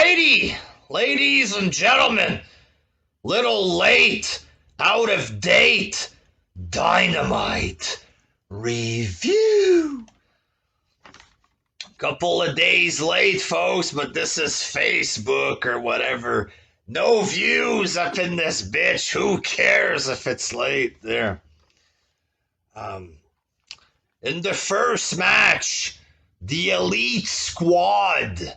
Alrighty, ladies and gentlemen, little late, out of date, Dynamite review. Couple of days late, folks, but this is Facebook or whatever. No views up in this bitch. Who cares if it's late there? In the first match, the Elite Squad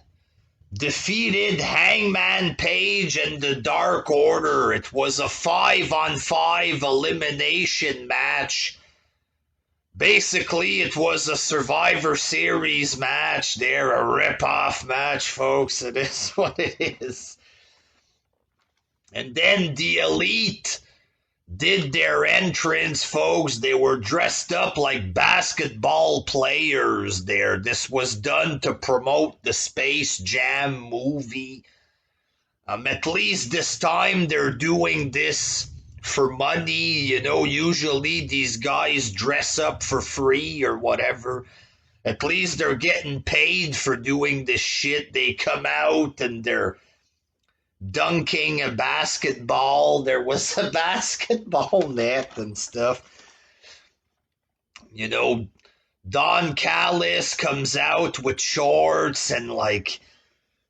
defeated Hangman Page and the Dark Order. It was a 5-on-5 elimination match. Basically, it was a Survivor Series match. They're a rip-off match, folks. It is what it is. And then the Elite did their entrance, folks. They were dressed up like basketball players there. This was done to promote the Space Jam movie. At least this time they're doing this for money. You know, usually these guys dress up for free or whatever. At least they're getting paid for doing this shit. They come out and they're dunking a basketball. There was a basketball net and stuff. You know, Don Callis comes out with shorts and like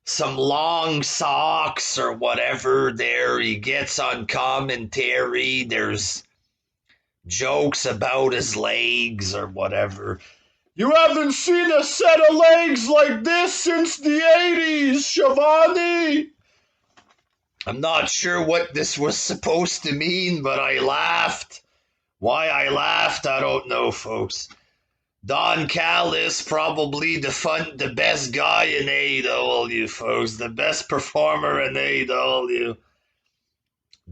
some long socks or whatever there. He gets on commentary. There's jokes about his legs or whatever. You haven't seen a set of legs like this since the 80s, Shivani. I'm not sure what this was supposed to mean, but I laughed. Why I laughed, I don't know, folks. Don Callis, probably the best guy in AEW, folks. The best performer in AEW.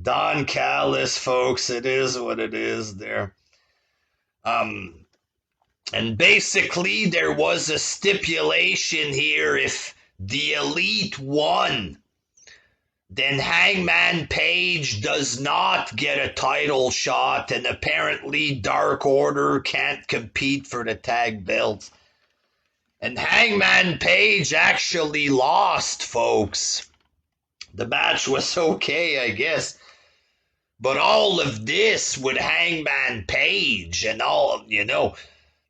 Don Callis, folks. It is what it is there. And basically, there was a stipulation here. If the Elite won, then Hangman Page does not get a title shot, and apparently Dark Order can't compete for the tag belts. And Hangman Page actually lost, folks. The match was okay, I guess. But all of this with Hangman Page and all, you know,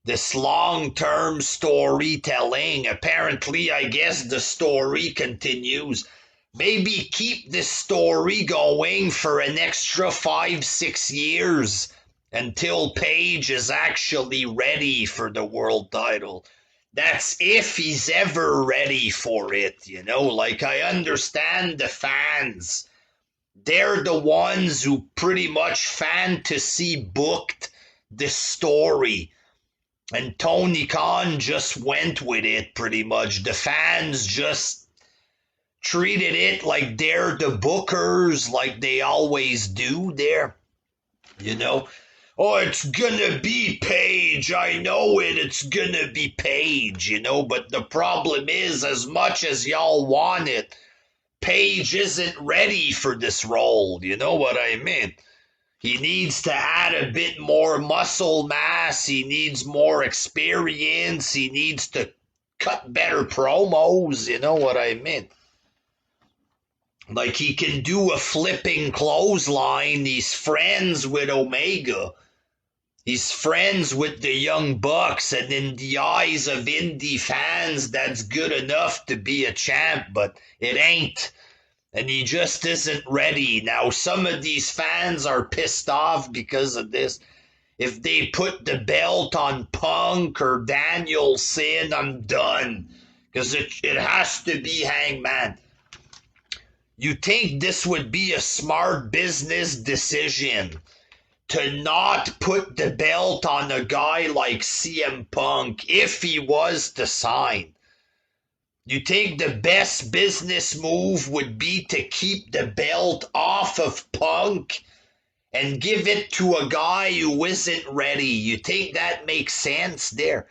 this long-term storytelling, apparently, I guess the story continues. Maybe keep this story going for an extra 5-6 years until Page is actually ready for the world title. That's if he's ever ready for it, you know? Like, I understand the fans. They're the ones who pretty much fantasy booked this story. And Tony Khan just went with it, pretty much. The fans just treated it like they're the bookers, like they always do there. You know, oh, it's gonna be Page. I know it. It's gonna be Page, you know, but the problem is, as much as y'all want it, Page isn't ready for this role. You know what I mean? He needs to add a bit more muscle mass. He needs more experience. He needs to cut better promos. You know what I mean? Like, he can do a flipping clothesline. He's friends with Omega. He's friends with the Young Bucks. And in the eyes of indie fans, that's good enough to be a champ. But it ain't. And he just isn't ready. Now, some of these fans are pissed off because of this. If they put the belt on Punk or Danielson, I'm done. Because it has to be Hangman. You think this would be a smart business decision to not put the belt on a guy like CM Punk if he was to sign? You think the best business move would be to keep the belt off of Punk and give it to a guy who isn't ready? You think that makes sense there?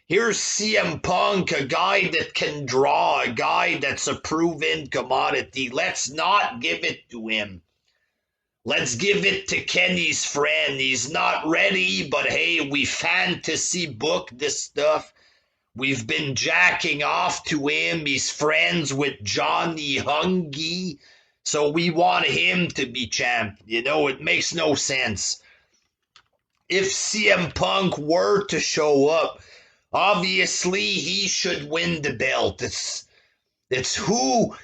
Here's CM Punk, a guy that can draw, a guy that's a proven commodity. Let's not give it to him. Let's give it to Kenny's friend. He's not ready, but hey, we fantasy book this stuff. We've been jacking off to him. He's friends with Johnny Hungy. So we want him to be champ. It makes no sense. If CM Punk were to show up, obviously he should win the belt. It's who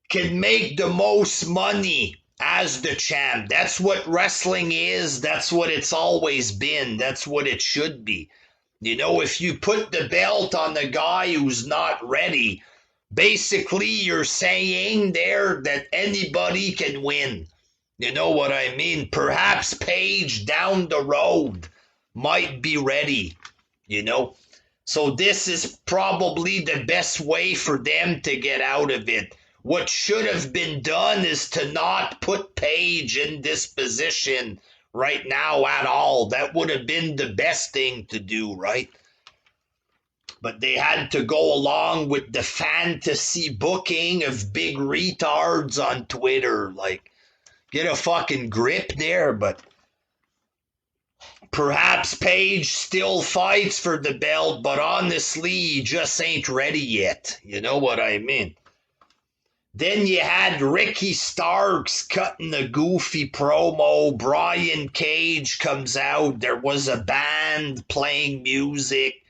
can make the most money as the champ. That's what wrestling is. That's what it's always been. That's what it should be. If you put the belt on the guy who's not ready, basically you're saying there that anybody can win. You know what I mean? Perhaps Paige down the road might be ready, So this is probably the best way for them to get out of it. What should have been done is to not put Paige in this position right now at all. That would have been the best thing to do, right? But they had to go along with the fantasy booking of big retards on Twitter. Like, get a fucking grip there, but perhaps Paige still fights for the belt, but honestly, he just ain't ready yet. You know what I mean? Then you had Ricky Starks cutting a goofy promo. Brian Cage comes out. There was a band playing music.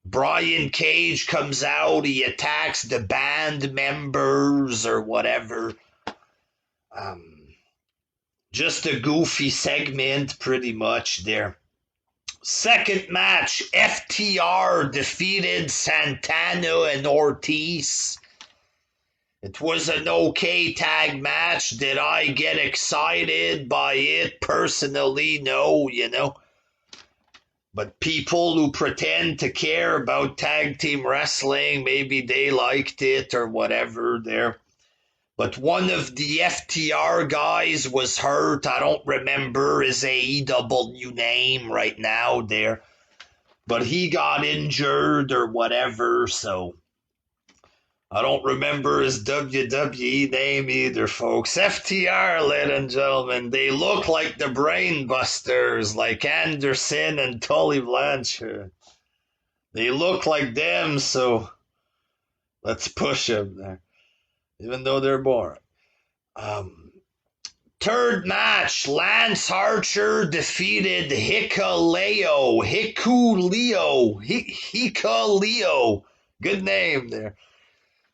Brian Cage comes out. He attacks the band members or whatever. Just a goofy segment, pretty much there. Second match, FTR defeated Santana and Ortiz. It was an okay tag match. Did I get excited by it? Personally, no, But people who pretend to care about tag team wrestling, maybe they liked it or whatever there. But one of the FTR guys was hurt. I don't remember his AEW name right now there. But he got injured or whatever, so I don't remember his WWE name either, folks. FTR, ladies and gentlemen, they look like the Brain Busters, like Anderson and Tully Blanchard. They look like them, so let's push them there, even though they're boring. Third match, Lance Archer defeated Hikuleo. Good name there.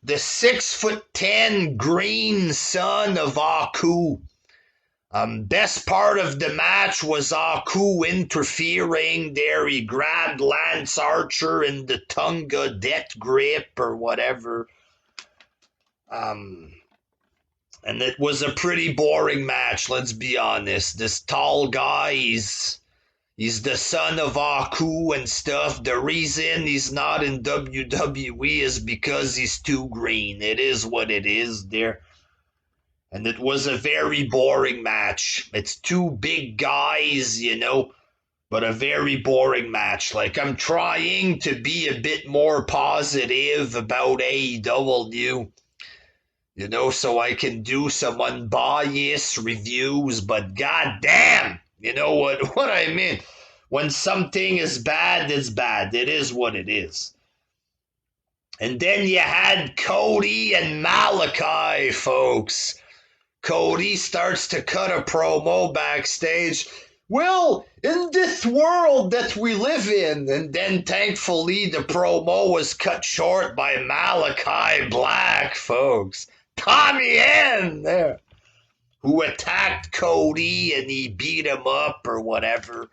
The 6'10" green son of Aku. Best part of the match was Aku interfering there. He grabbed Lance Archer in the Tunga death grip or whatever. And it was a pretty boring match, let's be honest. This tall guy, He's the son of Aku and stuff. The reason he's not in WWE is because he's too green. It is what it is there. And it was a very boring match. It's two big guys, but a very boring match. Like, I'm trying to be a bit more positive about AEW, so I can do some unbiased reviews, but goddamn, you know what I mean? When something is bad, it's bad. It is what it is. And then you had Cody and Malachi, folks. Cody starts to cut a promo backstage. Well, in this world that we live in, and then thankfully the promo was cut short by Malachi Black, folks. Tommy N there, who attacked Cody and he beat him up or whatever.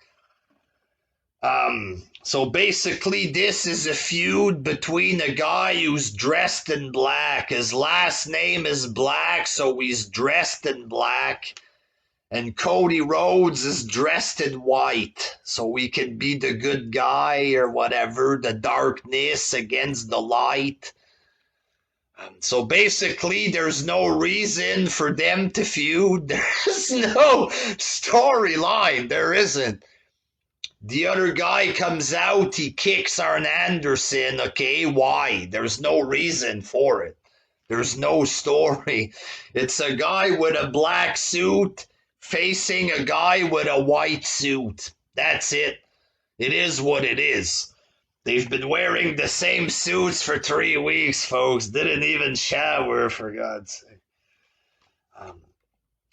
So basically this is a feud between a guy who's dressed in black. His last name is Black, so he's dressed in black. And Cody Rhodes is dressed in white, so he can be the good guy or whatever, the darkness against the light. So basically, there's no reason for them to feud. There's no storyline. There isn't. The other guy comes out, he kicks Arn Anderson. Okay, why? There's no reason for it. There's no story. It's a guy with a black suit facing a guy with a white suit. That's it. It is what it is. They've been wearing the same suits for 3 weeks, folks. Didn't even shower, for God's sake.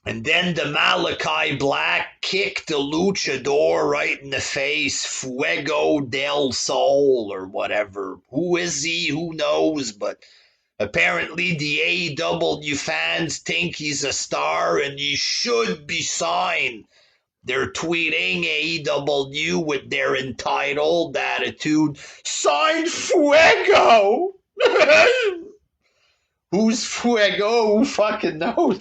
And then the Malachi Black kicked the luchador right in the face. Fuego del Sol or whatever. Who is he? Who knows? But apparently the AEW fans think he's a star and he should be signed. They're tweeting AEW with their entitled attitude. Signed Fuego! Who's Fuego? Who fucking knows?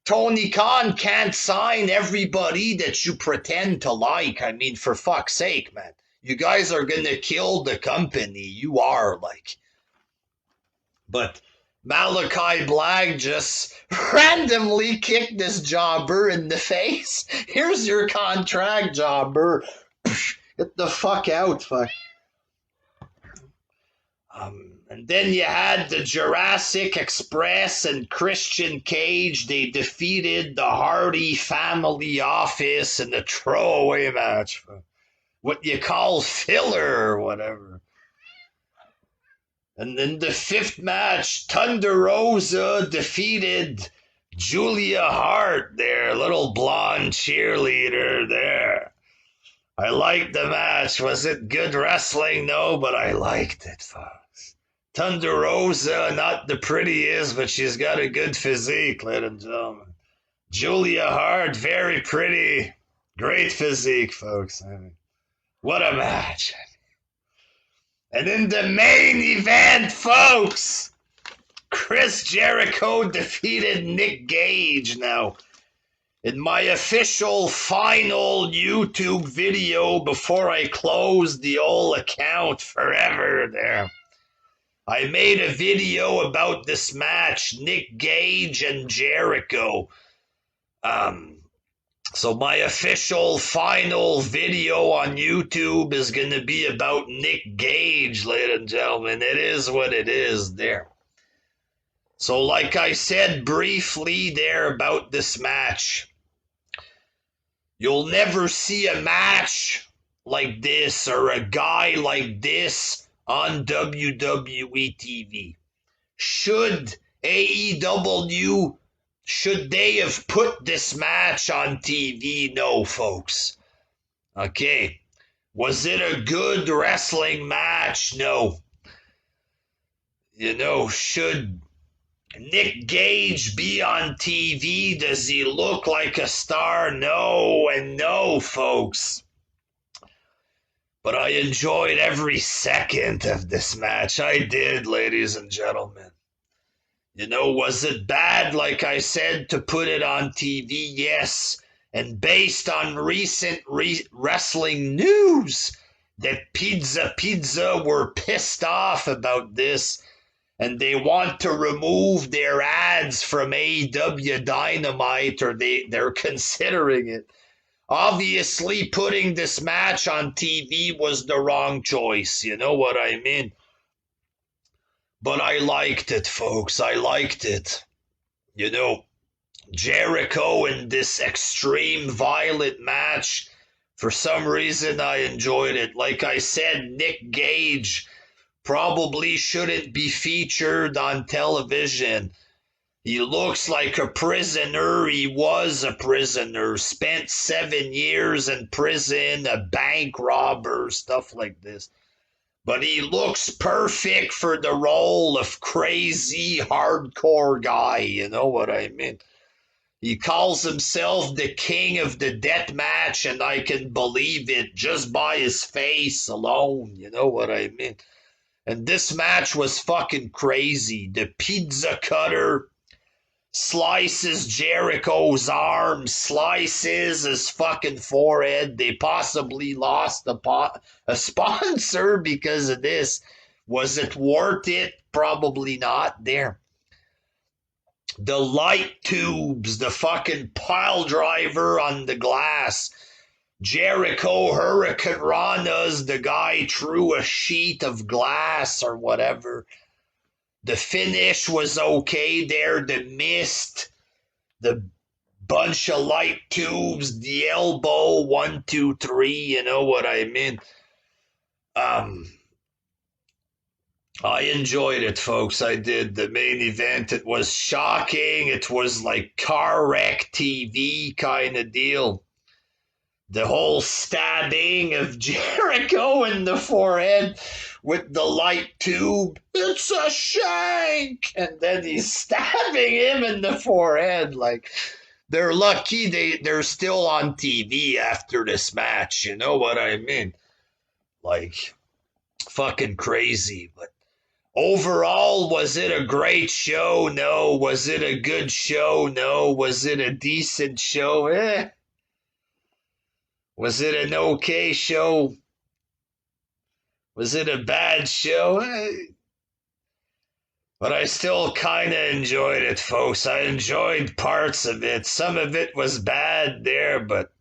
Tony Khan can't sign everybody that you pretend to like. I mean, for fuck's sake, man. You guys are gonna kill the company. You are, like. But Malachi Black just randomly kicked this jobber in the face. Here's your contract, jobber. Get the fuck out, fuck. And then you had the Jurassic Express and Christian Cage. They defeated the Hardy Family Office in the throwaway match. What you call filler or whatever. And then the fifth match, Thunder Rosa defeated Julia Hart there, little blonde cheerleader there. I liked the match. Was it good wrestling? No, but I liked it, folks. Thunder Rosa, not the prettiest, but she's got a good physique, ladies and gentlemen. Julia Hart, very pretty. Great physique, folks. I mean, what a match. And in the main event, folks, Chris Jericho defeated Nick Gage. Now, in my official final YouTube video before I closed the old account forever there, I made a video about this match, Nick Gage and Jericho. So my official final video on YouTube is going to be about Nick Gage, ladies and gentlemen. It is what it is there. So like I said briefly there about this match, you'll never see a match like this or a guy like this on WWE TV. Should AEW, should they have put this match on TV? No, folks. Okay. Was it a good wrestling match? No. You know, should Nick Gage be on TV? Does he look like a star? No and no, folks. But I enjoyed every second of this match. I did, ladies and gentlemen. You know, was it bad, like I said, to put it on TV? Yes. And based on recent wrestling news, that Pizza were pissed off about this, and they want to remove their ads from AEW Dynamite, or they're considering it. Obviously, putting this match on TV was the wrong choice. You know what I mean? But I liked it, folks. I liked it. You know, Jericho in this extreme violent match, for some reason I enjoyed it. Like I said, Nick Gage probably shouldn't be featured on television. He looks like a prisoner. He was a prisoner. Spent 7 years in prison, a bank robber, stuff like this. But he looks perfect for the role of crazy, hardcore guy. You know what I mean? He calls himself the king of the death match, and I can believe it just by his face alone. You know what I mean? And this match was fucking crazy. The pizza cutter slices Jericho's arm, slices his fucking forehead. They possibly lost a sponsor because of this. Was it worth it? Probably not. There. The light tubes, the fucking pile driver on the glass. Jericho Hurricane Rana's, the guy threw a sheet of glass or whatever. The finish was okay there. The mist, the bunch of light tubes, the elbow, 1, 2, 3, you know what I mean? Um, I enjoyed it, folks. I did. The main event, it was shocking. It was like car wreck TV kind of deal. The whole stabbing of Jericho in the forehead with the light tube. It's a shank! And then he's stabbing him in the forehead. Like, they're lucky they're still on TV after this match. You know what I mean? Like, fucking crazy. But overall, was it a great show? No. Was it a good show? No. Was it a decent show? Was it an okay show? Was it a bad show? But I still kind of enjoyed it, folks. I enjoyed parts of it. Some of it was bad there, but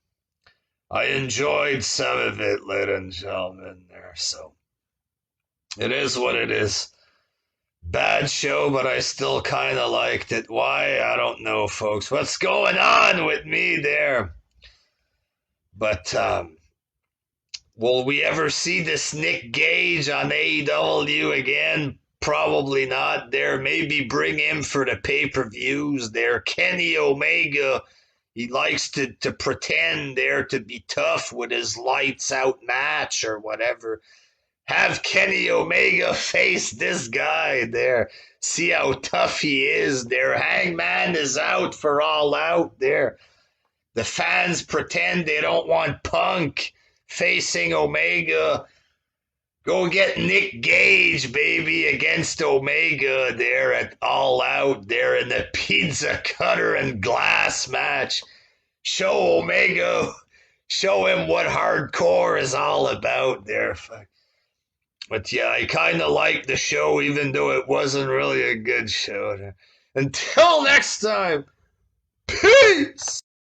I enjoyed some of it, ladies and gentlemen, there. So it is what it is. Bad show, but I still kind of liked it. Why? I don't know, folks. What's going on with me there? But will we ever see this Nick Gage on AEW again? Probably not. There, maybe bring him for the pay-per-views. There, Kenny Omega, he likes to pretend there to be tough with his lights out match or whatever. Have Kenny Omega face this guy there. See how tough he is there. Hangman is out for All Out there. The fans pretend they don't want Punk facing Omega. Go get Nick Gage, baby, against Omega there at All Out there in the pizza cutter and glass match. Show Omega, show him what hardcore is all about there. But yeah, I kind of liked the show, even though it wasn't really a good show. Until next time, peace!